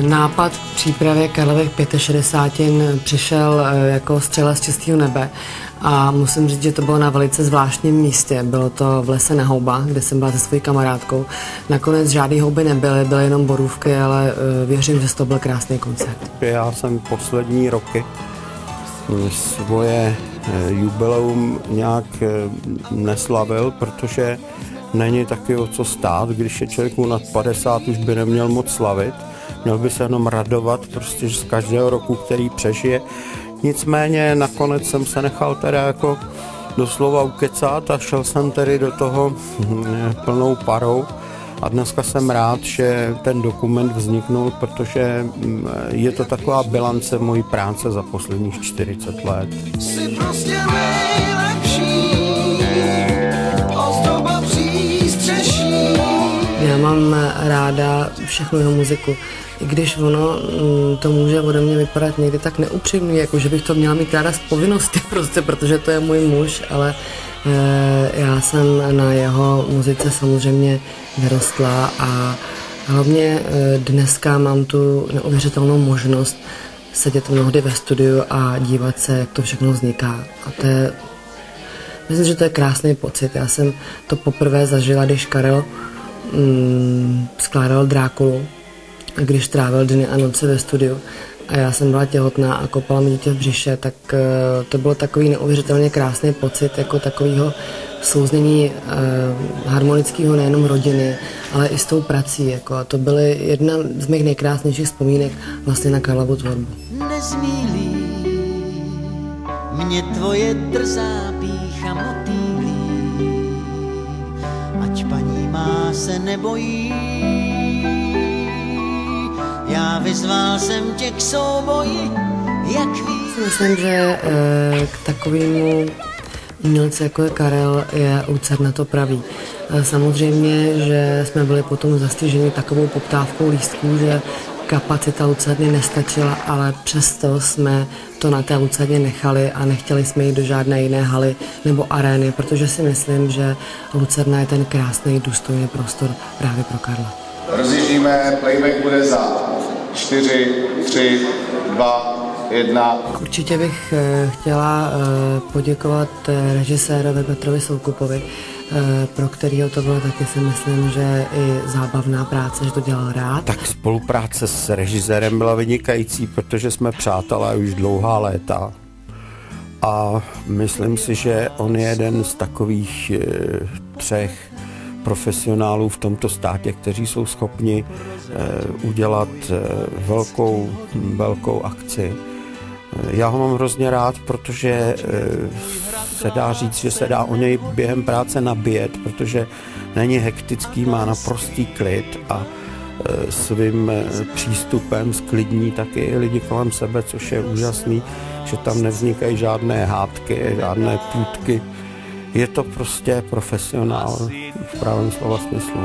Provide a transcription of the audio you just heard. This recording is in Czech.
Nápad k přípravě Karlových 65 přišel jako střela z čistého nebe a musím říct, že to bylo na velice zvláštním místě. Bylo to v lese na houbách, kde jsem byla se svojí kamarádkou. Nakonec žádný houby nebyly, byly jenom borůvky, ale věřím, že to byl krásný koncert. Já jsem poslední roky svoje jubileum nějak neslavil, protože není taky o co stát. Když je člověku nad 50, už by neměl moc slavit. Měl by se jenom radovat prostě z každého roku, který přežije. Nicméně nakonec jsem se nechal teda jako doslova ukecat a šel jsem tedy do toho plnou parou. A dneska jsem rád, že ten dokument vzniknul, protože je to taková bilance mojí práce za posledních 40 let. Jsi prostě nejlepší, ozdoba přístřeší. Já mám ráda všechnu jeho muziku. I když ono to může ode mě vypadat někdy tak neupřímný, jako že bych to měla mít ráda z povinnosti, prostě, protože to je můj muž, ale já jsem na jeho muzice samozřejmě vyrostla a hlavně dneska mám tu neuvěřitelnou možnost sedět mnohdy ve studiu a dívat se, jak to všechno vzniká. A to je, myslím, že to je krásný pocit. Já jsem to poprvé zažila, když Karel skládal Drákulu, když trávil dny a noci ve studiu a já jsem byla těhotná a kopala mi dítě v břiše, tak to byl takový neuvěřitelně krásný pocit, jako takového souznění harmonického nejenom rodiny, ale i s tou prací. Jako, a to byly jedna z mých nejkrásnějších vzpomínek vlastně na Karlovu tvorbu. Nezmílí mě tvoje drzá pýcha motýlí, ať paní má se nebojí. Já vyzval jsem tě k souboji, jak víš. Myslím, že k takovému umělci, jako je Karel, je Lucerna to praví. Samozřejmě, že jsme byli potom zastiženi takovou poptávkou lístků, že kapacita Lucerny nestačila, ale přesto jsme to na té Lucerně nechali a nechtěli jsme jít do žádné jiné haly nebo arény, protože si myslím, že Lucerna je ten krásný, důstojný prostor právě pro Karla. Rozjíždíme, playback bude za 4, 3, 2, 1. Určitě bych chtěla poděkovat režisérovi Petrovi Soukupovi, pro kterého to bylo taky, si myslím, že i zábavná práce, že to dělal rád. Tak spolupráce s režisérem byla vynikající, protože jsme přátelé už dlouhá léta. A myslím si, že on je jeden z takových 3 profesionálů v tomto státě, kteří jsou schopni udělat velkou akci. Já ho mám hrozně rád, protože se dá říct, že se dá o něj během práce nabíjet, protože není hektický, má naprostý klid a svým přístupem sklidní taky lidi kolem sebe, což je úžasný, že tam nevznikají žádné hádky, žádné půtky. Je to prostě profesionál v pravém slova smyslu.